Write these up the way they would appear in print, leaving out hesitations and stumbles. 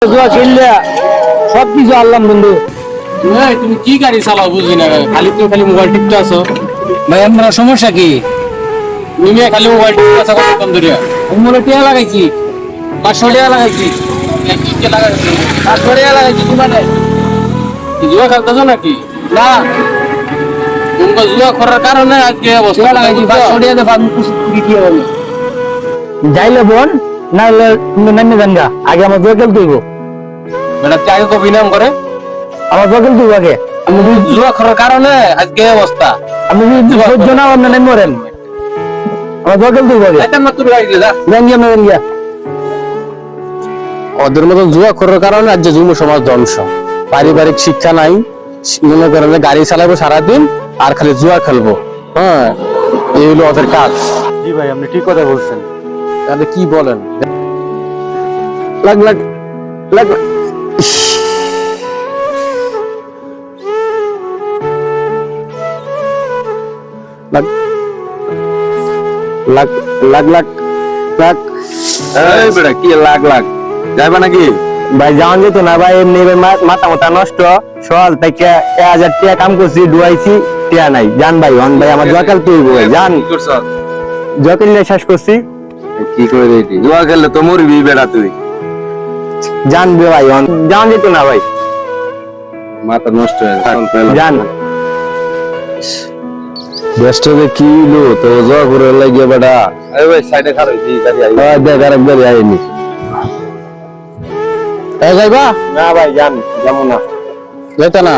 জুয়া খেললে সবকিছু আনলাম বন্ধু। তুমি কি গাড়ি চালাও বুঝি না, খালি তুমি খালি মোবাইল টিপতে আছো। ভাই আপনার সমস্যা কি? তুমি খালি মোবাইল টিপতে আছো কতক্ষণ ধরে? আমি মনে টিয়া লাগাইছি, 500 টাকা লাগাইছি, 500 টাকা লাগাইছি। তোমার জুয়া খেলতেছো নাকি? না, তুমি জুয়া করার কারণে আজকে অবস্থা লাগাইছি। 500 টাকা যাইলে বোন না হলে তুমি নামে যান গা, আগে আমার জুয়া খেলতে হইব। বেটা চাই তো বিনাম করে আমার জুয়া খেলতে হইব আগে। আমি জুয়া করার কারণে আজকে অবস্থা। আমি যদি সহ্য না আপনি নামে মরেন, আমার জুয়া খেলতে হইব আগে। ওদের মতন জুয়া করার কারণে আজ যুব সমাজ ধ্বংস। পারিবারিক শিক্ষা নাই, মনে করেন গাড়ি চালাবো সারাদিন আর খালি জুয়া খেলবো। হ্যাঁ, এই হলো ওদের কাজ। জি ভাই, আপনি ঠিক কথা বলছেন। তাহলে কি বলেন? লাগ লাগ লাগ লাগ লাগ লাগ লাগ লাগ। এই বেটা কি লাগ লাগ যাইবা নাকি? ভাই যাওয়ান যেত না ভাই, এমনি মাথা মাথা নষ্ট। সকাল থেকে 1000 টাকা কাম করছি, ডুয়াইছি, টিয়া নাই। জান ভাই হন ভাই, আমার জুয়া খেলতে হইব ভাই। জান কি করছ? জুয়া খেললে শেষ করছি। কি করে দিই জুয়া খেললে তো মরবি বেটা তুই। জান ভাই হন, যাওয়ান যেত না ভাই। মাথা নষ্ট হয়ে জান দেশটাতে কি হলো তো জুয়া করে লাগিয়ে বেটা। এই ভাই সাইডে খারাপ দি গাড়ি আই। দেখ আরেক গাড়ি আইনি। যাইবা না ভাই, জান যেমন না যাইতা না।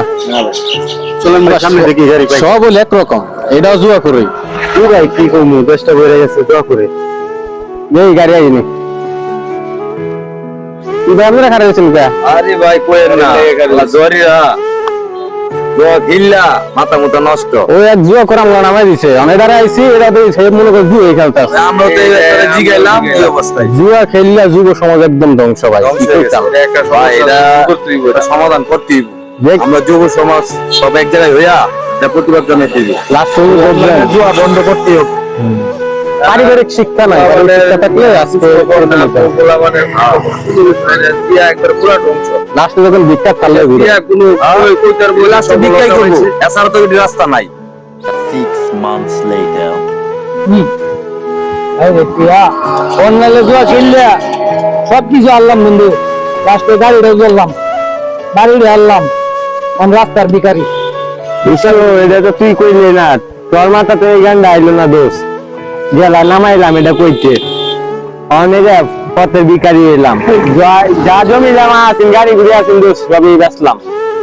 চলেন ভাই সামনে দেখি গাড়ি পাই। সব হলো একরকম, এটাও জুয়া করে। কি ভাই কি করবো, 10টা বেড়ে গেছে জুয়া করে। এই গাড়ি আইনি ভাই, আপনারা খারাপ হয়েছেন কে? আরে ভাই কোয়েন না জরিয়া জুয়া খেললা মাথা মুথা নষ্ট। ওই এক জুয়া করে আমরা নামাই দিছে, অনেক দ্বারা আইছি, এরা তো সে মনে করে জুয়া খেলতে আসে। আমরা তো এই জিগাইলাম এই অবস্থায় জুয়া খেললে যুব সমাজ একদম ধ্বংস ভাই। কি করতাম? এটা সমাধান করতেই দেখ, আমরা যুব সমাজ সব এক জায়গায় হইয়া এটা প্রতিবাদ জানাইতেই লাস্ট পর্যন্ত জুয়া বন্ধ করতেই হবে। পারিবারিক শিক্ষা নাই, পারিবারিক শিক্ষা থাকলে আজকে লাস্টে যখন ভিক্ষা খালে এছাড়া তো রাস্তা নাই। 6 months later. অনলাইনে জুয়া খেললে সবকিছু আনলাম বন্ধু। লাস্টে গাড়িটা জ্বললাম, বাড়িটা আনলাম, রাস্তার ভিখারি। বিশাল, এটা তো তুই কইলি না, তোর মাথা তো এই গানটা আইলো না দোষ। গেলা নামাইলাম এটা কইতে, অনেক পথের ভিখারি এলাম। যা জমি জমা আছেন, গাড়ি ঘুরে আছেন দোষ, সবই বেচলাম।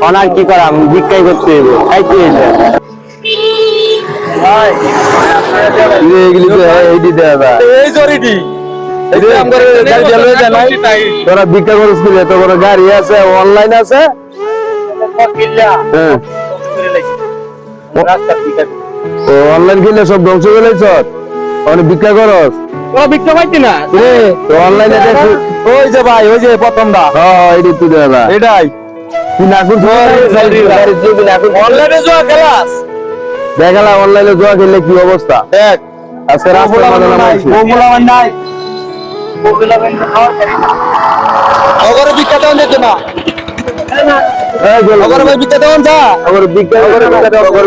অনার কি করাম, ভিক্ষাই করতে হইব, খাইতে হইবে। তোরা ভিক্ষা করছিস, এত বড় গাড়ি আছে, অনলাইন আছে। অনলাইন কিনলে সব ধ্বংস করে লাইছ। অনেক ভিক্ষা করস, ভিক্ষা পাইতি না অনলাইনে ওই যে ভাই, ওই যে প্রথমটা এটাই তুই দেবা, এটাই তুই না করছিস অনলাইনে জুয়া খেলাস। দেখালা অনলাইনে জুয়া খেললে কি অবস্থা দেখ। আজকে রাস্তার মাঝে নামাইছি। ওগরে ভিক্ষা দেওয়া যেত না, ওগরে ভাই ভিক্ষা দেওয়া যা।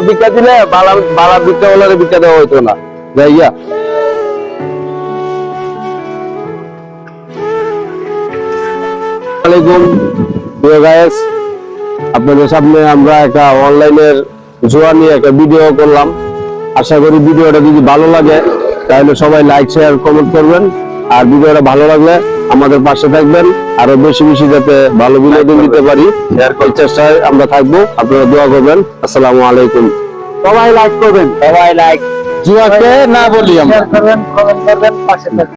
ভিক্ষা দিলে বালা ভিক্ষা বলারে ভিক্ষা দেওয়া হইতো না। যাইয়া আপনাদের সামনে আমরা একটা অনলাইনের জুয়া নিয়ে একটা ভিডিও করলাম। আশা করি ভিডিওটা যদি ভালো লাগে তাহলে সবাই লাইক শেয়ার কমেন্ট করবেন, আর ভিডিওটা ভালো লাগলে আমাদের পাশে থাকবেন, আরো বেশি বেশি যাতে ভালো বিনোদন দিতে পারি এই চেষ্টায় আমরা থাকবো। আপনারা দোয়া করবেন। আসসালামু আলাইকুম। সবাই লাইক করবেন, সবাই লাইক। জুয়াকে না বলি আমরা। কমেন্ট করবেন, পাশে থাকবেন।